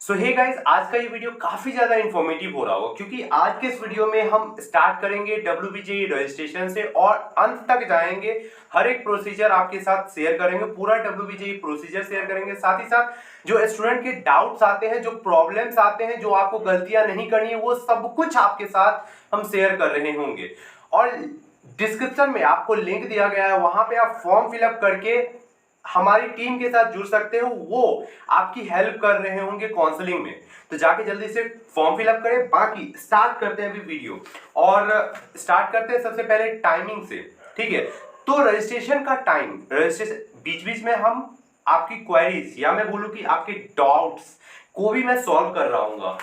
सो hey guys, आज का ये वीडियो काफी ज्यादा इन्फॉर्मेटिव हो रहा होगा क्योंकि आज के इस वीडियो में हम स्टार्ट करेंगे WBJE रजिस्ट्रेशन से और अंत तक जाएंगे। हर एक प्रोसीजर आपके साथ शेयर करेंगे, पूरा WBJE प्रोसीजर शेयर करेंगे। साथ ही साथ जो स्टूडेंट के डाउट्स आते हैं, जो प्रॉब्लम्स आते हैं, जो आपको गलतियां नहीं करनी है, वो सब कुछ आपके साथ हम शेयर कर रहे होंगे। और डिस्क्रिप्शन में आपको लिंक दिया गया है, वहां पे आप फॉर्म फिलअप करके हमारी टीम के साथ जुड़ सकते हो। वो आपकी हेल्प कर रहे होंगे काउंसलिंग में, तो जाके जल्दी से फॉर्म फिलअप करें। बाकी स्टार्ट करते हैं अभी वीडियो, और स्टार्ट करते हैं सबसे पहले टाइमिंग से। ठीक है, तो रजिस्ट्रेशन का टाइम, रजिस्ट्रेशन बीच बीच में हम आपकी क्वेरीज या मैं बोलूं कि आपके डाउट्स को भी मैं सॉल्व कर रहा हूँ।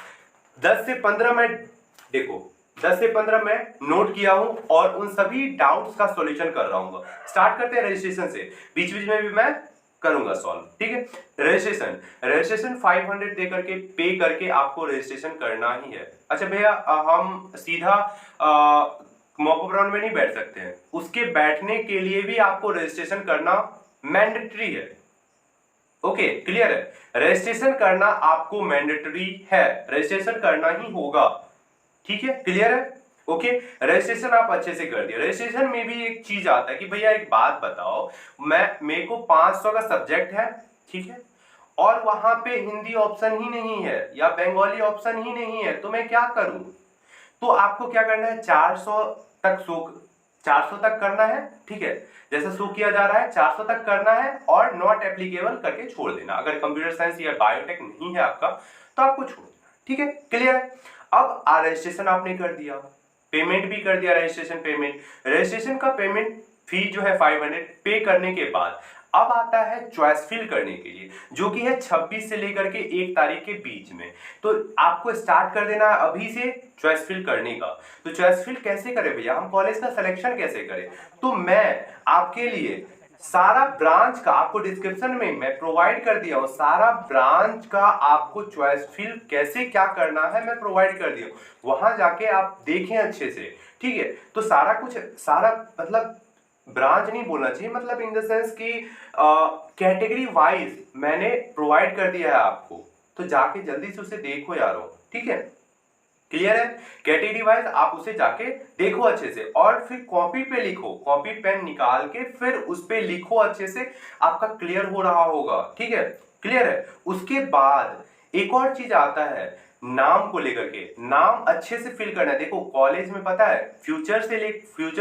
10 से 15 मिनट, देखो 10 से 15 मैं नोट किया हूं और उन सभी डाउट्स का सॉल्यूशन कर रहा हूं। स्टार्ट करते हैं रजिस्ट्रेशन से, बीच बीच में भी मैं करूंगा सॉल्व। ठीक है, रजिस्ट्रेशन 500 दे करके पे करके आपको रजिस्ट्रेशन करना ही है। अच्छा भैया, हम सीधा मॉकअप राउंड में नहीं बैठ सकते हैं, उसके बैठने के लिए भी आपको रजिस्ट्रेशन करना मैंडेटरी है। ओके, क्लियर है? रजिस्ट्रेशन करना आपको मैंडेटरी है, रजिस्ट्रेशन करना ही होगा। ठीक है, क्लियर है? ओके, रजिस्ट्रेशन आप अच्छे से कर दिए। रजिस्ट्रेशन में भी एक चीज आता है कि भैया एक बात बताओ, मेरे को 500 का सब्जेक्ट है, ठीक है, और वहां पे हिंदी ऑप्शन ही नहीं है या बंगाली ऑप्शन ही नहीं है, तो मैं क्या करूं? तो आपको क्या करना है, 400 तक करना है। ठीक है, जैसे शो किया जा रहा है 400 तक करना है और नॉट एप्लीकेबल करके छोड़ देना। अगर कंप्यूटर साइंस या बायोटेक नहीं है आपका तो आपको छोड़ देना। ठीक है, क्लियर है? अब रजिस्ट्रेशन आपने कर दिया, पेमेंट भी कर दिया, रजिस्ट्रेशन का पेमेंट फी जो है 500 पे करने के बाद अब आता है चॉइस फिल करने के लिए, जो कि है 26 से लेकर के 1 तारीख के बीच में। तो आपको स्टार्ट कर देना है अभी से चॉइस फिल करने का। तो चॉइस फिल कैसे करें भैया, हम कॉलेज का सिलेक्शन कैसे करें? तो मैं आपके लिए सारा ब्रांच का आपको डिस्क्रिप्शन में मैं प्रोवाइड कर दिया हूं, सारा ब्रांच का आपको चॉइस फिल कैसे क्या करना है मैं प्रोवाइड कर दिया हूं। वहां जाके आप देखें अच्छे से। ठीक है, तो सारा कुछ, सारा मतलब ब्रांच नहीं बोलना चाहिए, मतलब इन द सेंस कि कैटेगरी वाइज मैंने प्रोवाइड कर दिया है आपको, तो जाके जल्दी से उसे देखो यारो। ठीक है, क्लियर है? कैटेगरी वाइज आप उसे जाके देखो अच्छे से, और फिर कॉपी पे लिखो, कॉपी पेन निकाल के फिर उस पे लिखो अच्छे से, आपका क्लियर हो रहा होगा। ठीक है, क्लियर है? उसके बाद एक और चीज आता है नाम को लेकर के, नाम अच्छे से फिल करना है। देखो कॉलेज में पता है future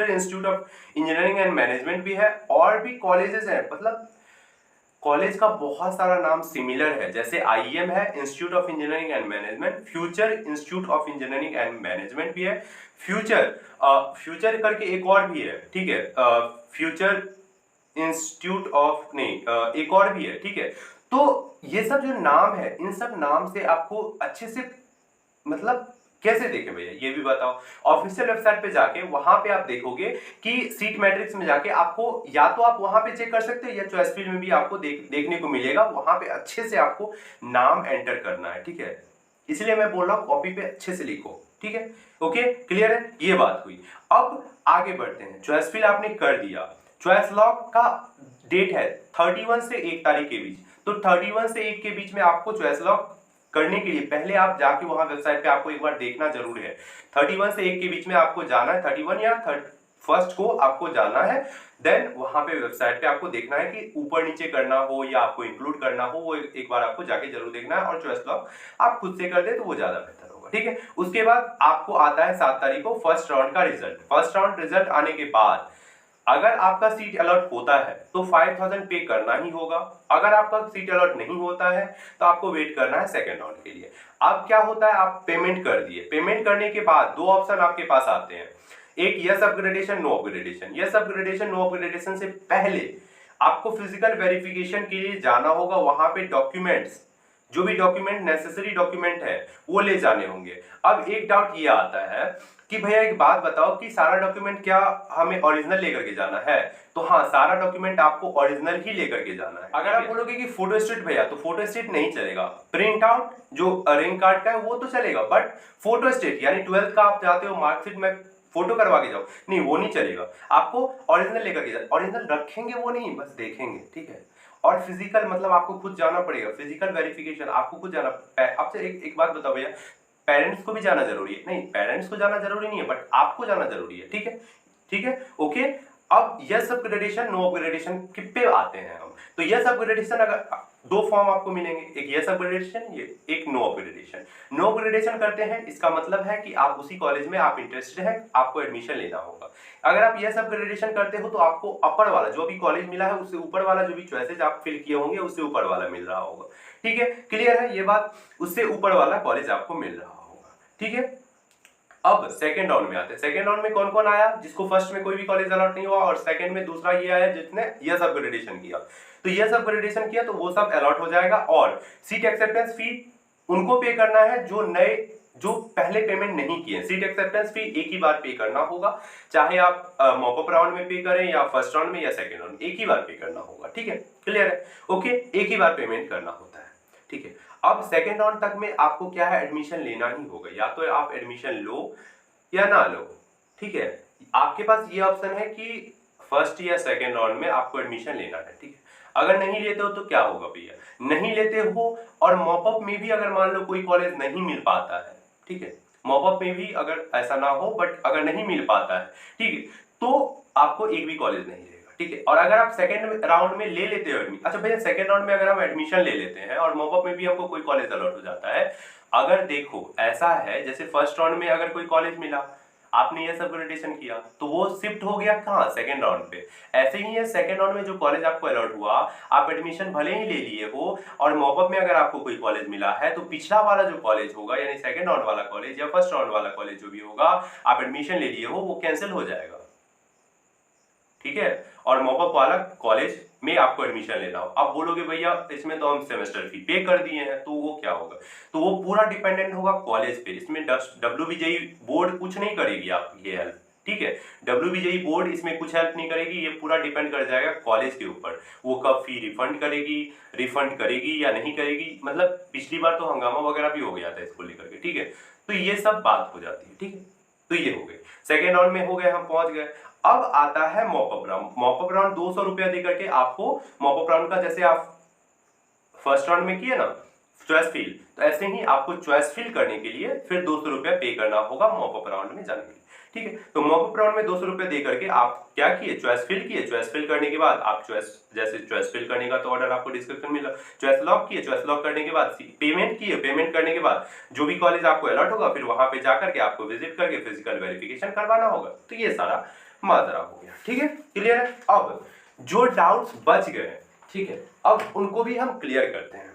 institute of engineering and management भी है, और भी कॉलेजेस हैं, मतलब कॉलेज का बहुत सारा नाम सिमिलर है। जैसे IEM है, institute of engineering and management, future institute of engineering and management भी है, फ्यूचर करके एक और भी है। ठीक है, फ्यूचर इंस्टीट्यूट ऑफ नहीं, एक और भी है। ठीक है, तो ये सब जो नाम है, इन सब नाम से आपको अच्छे से, मतलब कैसे देखें भैया ये भी बताओ। ऑफिशियल वेबसाइट पे जाके वहां पे आप देखोगे कि सीट मैट्रिक्स में जाके आपको, या तो आप वहां पे चेक कर सकते हो या चॉइस फील्ड में भी आपको देखने को मिलेगा। वहां पे अच्छे से आपको नाम एंटर करना है। ठीक है, इसलिए मैं बोल रहा हूं कॉपी पे अच्छे से लिखो। ठीक है, ओके, क्लियर है? ये बात हुई। अब आगे बढ़ते हैं। चॉइस फील्ड आपने कर दिया, चॉइस लॉक का डेट है 31 से 1 तारीख के बीच। तो 31 से 1 के बीच में आपको चॉइस लॉक करने के लिए पहले आप जाके वहां वेबसाइट पे आपको एक बार देखना जरूर है। 31 से 1 के बीच में आपको जाना है, 31 या 1 को आपको जाना है। देन वहां पे वेबसाइट पे आपको देखना है कि ऊपर नीचे करना हो या आपको इंक्लूड करना हो, वो एक बार आपको जाके जरूर देखना है। और चॉइस लॉक आप खुद से कर दे तो वो ज्यादा बेहतर होगा। ठीक है, उसके बाद आपको आता है 7 तारीख को फर्स्ट राउंड का रिजल्ट। फर्स्ट राउंड रिजल्ट आने के बाद अगर आपका सीट अलॉट होता है तो 5000 पे करना ही होगा। अगर आपका सीट अलॉट नहीं होता है तो आपको वेट करना है सेकंड राउंड के लिए। अब क्या होता है, आप पेमेंट कर दिए, पेमेंट करने के बाद 2 ऑप्शन आपके पास आते हैं, एक yes upgradation, no upgradation. Yes upgradation, no upgradation से पहले आपको फिजिकल वेरिफिकेशन के लिए जाना होगा। वहां पे डॉक्यूमेंट्स, जो भी डॉक्यूमेंट नेसेसरी डॉक्यूमेंट है वो ले जाने होंगे। अब एक डाउट ये आता है कि भैया एक बात बताओ कि सारा डॉक्यूमेंट क्या हमें ओरिजिनल लेकर के जाना है? तो हाँ, सारा डॉक्यूमेंट आपको ओरिजिनल ही लेकर के जाना है। अगर आप बोलोगे कि फोटो स्टेट भैया, तो फोटो स्टेट नहीं चलेगा। प्रिंट आउट जो रैंक कार्ड का है वो तो चलेगा, बट फोटो स्टेट यानी 12th का आप जाते हो मार्कशीट में फोटो करवा के जाओ, नहीं वो नहीं चलेगा। आपको ओरिजिनल लेकर के जाओ। ओरिजिनल रखेंगे वो नहीं, बस देखेंगे। ठीक है, और फिजिकल मतलब आपको खुद जाना पड़ेगा, फिजिकल वेरिफिकेशन आपको खुद जाना। आपसे एक बात बताओ भैया, पेरेंट्स को भी जाना जरूरी है? नहीं, पेरेंट्स को जाना जरूरी नहीं है, बट आपको जाना जरूरी है। ठीक है, ठीक है, ओके। अब यस अपग्रेडेशन, नो अपग्रेडेशन पे आते हैं हम। तो यस अपग्रेडेशन अगर दो फॉर्म आपको मिलेंगे, एक यस अपग्रेडेशन, एक नो अपग्रेडेशन। नो अपग्रेडेशन करते हैं, इसका मतलब है कि आप उसी कॉलेज में आप इंटरेस्टेड हैं, आपको एडमिशन लेना होगा। अगर आप यस अपग्रेडेशन करते हो तो आपको अपर वाला जो भी कॉलेज मिला है उससे ऊपर वाला जो भी चॉइसेस आप फिल किए होंगे उससे ऊपर वाला मिल रहा होगा। ठीक है, क्लियर है ये बात? उससे ऊपर वाला कॉलेज आपको मिल रहा होगा। ठीक है, अब सेकंड राउंड में आते हैं। सेकंड राउंड में कौन कौन आया? जिसको फर्स्ट में कोई भी कॉलेज अलॉट नहीं हुआ, और सेकंड में दूसरा ये आया जिसने यस अपग्रेडेशन किया। तो यस अपग्रेडेशन किया तो वो सब अलॉट हो जाएगा, और सीट एक्सेप्टेंस फी उनको पे करना है जो पहले पेमेंट नहीं किए। सीट एक्सेप्टेंस फी एक ही बार पे करना होगा, चाहे आप मॉपअप राउंड में पे करें या फर्स्ट राउंड में या सेकंड राउंड में, एक ही बार पे करना होगा। ठीक है, क्लियर है? ओके, एक ही बार पेमेंट करना होता है। ठीक है, अब सेकेंड राउंड तक में आपको क्या है, एडमिशन लेना ही होगा। या तो आप एडमिशन लो या ना लो। ठीक है, आपके पास ये ऑप्शन है कि फर्स्ट या सेकेंड राउंड में आपको एडमिशन लेना है। ठीक है, अगर नहीं लेते हो तो क्या होगा भैया, नहीं लेते हो और मॉपअप में भी अगर मान लो कोई कॉलेज नहीं मिल पाता है, ठीक है, मॉपअप में भी अगर ऐसा ना हो बट अगर नहीं मिल पाता है, ठीक है, तो आपको एक भी कॉलेज नहीं रहेगा। ठीक है, और अगर आप सेकंड राउंड में ले लेते हो अच्छा भैया, सेकंड राउंड में अगर हम एडमिशन ले लेते हैं और मॉपअप में भी हमको कोई कॉलेज अलॉट हो जाता है, अगर देखो ऐसा है जैसे फर्स्ट राउंड में अगर कोई कॉलेज मिला, आपने ये सब वैलिडेशन किया तो वो शिफ्ट हो गया कहाँ, सेकंड राउंड पे। ऐसे ही है, सेकंड राउंड में जो कॉलेज आपको अलॉट हुआ, आप एडमिशन भले ही ले लिए हो और मॉपअप में अगर आपको कोई कॉलेज मिला है, तो पिछला वाला जो कॉलेज होगा यानी सेकंड राउंड वाला कॉलेज या फर्स्ट राउंड वाला कॉलेज जो भी होगा आप एडमिशन ले लिए हो, वो कैंसिल हो जाएगा। ठीक है, और मॉपअप वाला कॉलेज में आपको एडमिशन लेना हो। अब बोलोगे भैया इसमें तो हम सेमेस्टर फी पे कर दिए हैं, तो वो क्या होगा, तो वो पूरा डिपेंडेंट होगा कॉलेज पे। इसमें WBJE बोर्ड कुछ नहीं करेगी आपकी ये हेल्प। ठीक है, WBJE बोर्ड इसमें कुछ हेल्प नहीं करेगी, ये पूरा डिपेंड कर जाएगा कॉलेज के ऊपर, वो कब फी रिफंड करेगी या नहीं करेगी। मतलब पिछली बार तो हंगामा वगैरह भी हो गया था इसको लेकर के। ठीक है, तो ये सब बात हो जाती है। ठीक है, तो ये हो गई, सेकेंड राउंड में हो गए, हम पहुंच गए। अब आता है मॉपअप राउंड। मॉपअप राउंड 200 रुपया देकर के आपको मॉपअप राउंड का, जैसे आप फर्स्ट राउंड में किए ना चॉइस फिल, तो ऐसे ही आपको चॉइस फिल करने के लिए फिर 200 रुपया पे करना होगा मॉपअप राउंड में जाने के लिए। ठीक है, तो मॉपअप राउंड में 200 रुपया देकर के आप क्या किए, चॉइस फिल किए। चॉइस फिल करने के बाद आप चॉइस फिल करने का तो ऑर्डर आपको डिस्क्रिप्शन मिला, चॉइस लॉक किए। चॉइस लॉक करने के बाद पेमेंट किए, पेमेंट करने के बाद जो भी कॉलेज आपको अलॉट होगा फिर वहां पे जाकर के आपको विजिट करके फिजिकल वेरिफिकेशन करवाना होगा। तो ये सारा माजरा हो गया। ठीक है, क्लियर है? अब जो डाउट्स बच गए, ठीक है, अब उनको भी हम क्लियर करते हैं।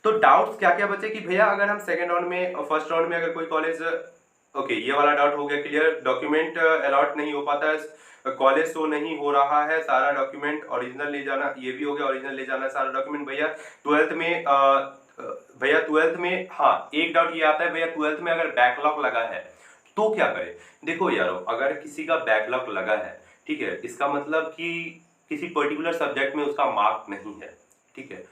तो डाउट्स क्या क्या बचे कि भैया अगर हम सेकंड राउंड में और फर्स्ट राउंड में अगर कोई कॉलेज, ओके ये वाला डाउट हो गया क्लियर, डॉक्यूमेंट अलॉट नहीं हो पाता है, कॉलेज शो नहीं हो रहा है, सारा डॉक्यूमेंट ओरिजिनल ले जाना, ये भी हो गया, ओरिजिनल ले जाना सारा डॉक्यूमेंट। भैया ट्वेल्थ में हाँ एक डाउट ये आता है, भैया ट्वेल्थ में अगर बैकलॉग लगा है तो क्या करें। देखो यारो, अगर किसी का बैकलॉग लगा है, ठीक है, इसका मतलब कि किसी पर्टिकुलर सब्जेक्ट में उसका मार्क नहीं है, ठीक है,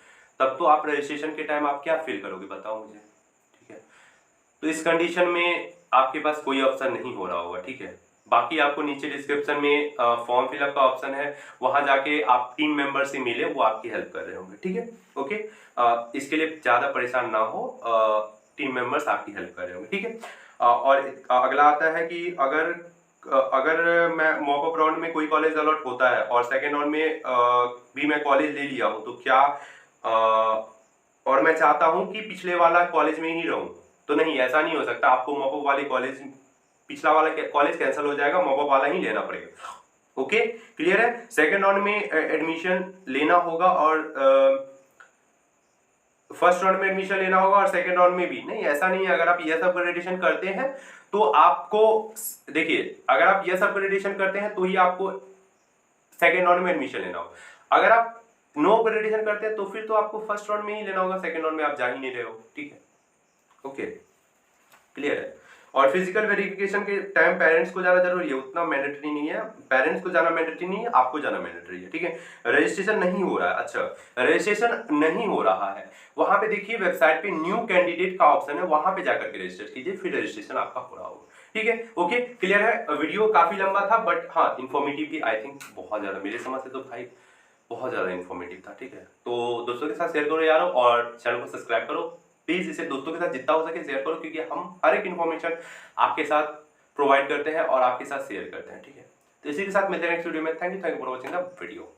तब तो आप रजिस्ट्रेशन के टाइम आप क्या फिल करोगे बताओ मुझे। ठीक है, तो इस कंडीशन में आपके पास कोई ऑप्शन नहीं हो रहा होगा। ठीक है, बाकी आपको नीचे डिस्क्रिप्शन में फॉर्म फिलअप का ऑप्शन है, वहां जाके आप टीम मेंबर से मिले, वो आपकी हेल्प कर रहे होंगे। ठीक है, ओके, इसके लिए ज्यादा परेशान ना हो, टीम मेंबर्स आपकी हेल्प कर रहे होंगे। ठीक है, और अगला आता है कि अगर मैं मॉपअप राउंड में कोई कॉलेज अलॉट होता है और सेकेंड राउंड में भी मैं कॉलेज ले लिया हूं, तो क्या और मैं चाहता हूं कि पिछले वाला कॉलेज में ही रहूं, तो नहीं, ऐसा नहीं हो सकता। आपको मॉपअप वाले कॉलेज, पिछला वाला कॉलेज कैंसिल हो जाएगा, मॉपअप वाला ही लेना पड़ेगा। ओके, क्लियर है? सेकेंड राउंड में एडमिशन लेना होगा और फर्स्ट राउंड में एडमिशन लेना होगा और सेकंड राउंड में भी नहीं, ऐसा नहीं है। अगर आप यस अपग्रेडेशन करते हैं तो आपको, देखिए अगर आप यस अपग्रेडेशन करते हैं तो ही आपको सेकंड राउंड में एडमिशन लेना होगा। अगर आप नो अपग्रेडेशन करते हैं तो फिर तो आपको फर्स्ट राउंड में ही लेना होगा, सेकंड राउंड में आप जा ही नहीं रहे हो। ठीक है, ओके, क्लियर है? और फिजिकल वेरिफिकेशन के टाइम पेरेंट्स को जाना जरूरी है, उतना मैंडेटरी नहीं है। पेरेंट्स को जाना मैंडेटरी नहीं है, आपको जाना मैंडेटरी है। ठीक है, रजिस्ट्रेशन नहीं हो रहा है, अच्छा रजिस्ट्रेशन नहीं हो रहा है, वहां पे देखिए वेबसाइट पे न्यू कैंडिडेट का ऑप्शन है, वहां पे जाकर के रजिस्टर कीजिए, फिर रजिस्ट्रेशन आपका हो रहा होगा। ठीक है, ओके, क्लियर है? वीडियो काफी लंबा था बट हाँ इन्फॉर्मेटिव भी, आई थिंक बहुत ज्यादा मेरे समझ से तो भाई बहुत ज़्यादा इन्फॉर्मेटिव था, ठीक है। तो दोस्तों के साथ शेयर करो यारो, और चैनल को सब्सक्राइब करो प्लीज़। इसे दोस्तों के साथ जितना हो सके शेयर करो, क्योंकि हम हर एक इन्फॉर्मेशन आपके साथ प्रोवाइड करते हैं और आपके साथ शेयर करते हैं, ठीक है। तो इसी के साथ मिलते हैं नेक्स्ट वीडियो में। Thank you for watching the video.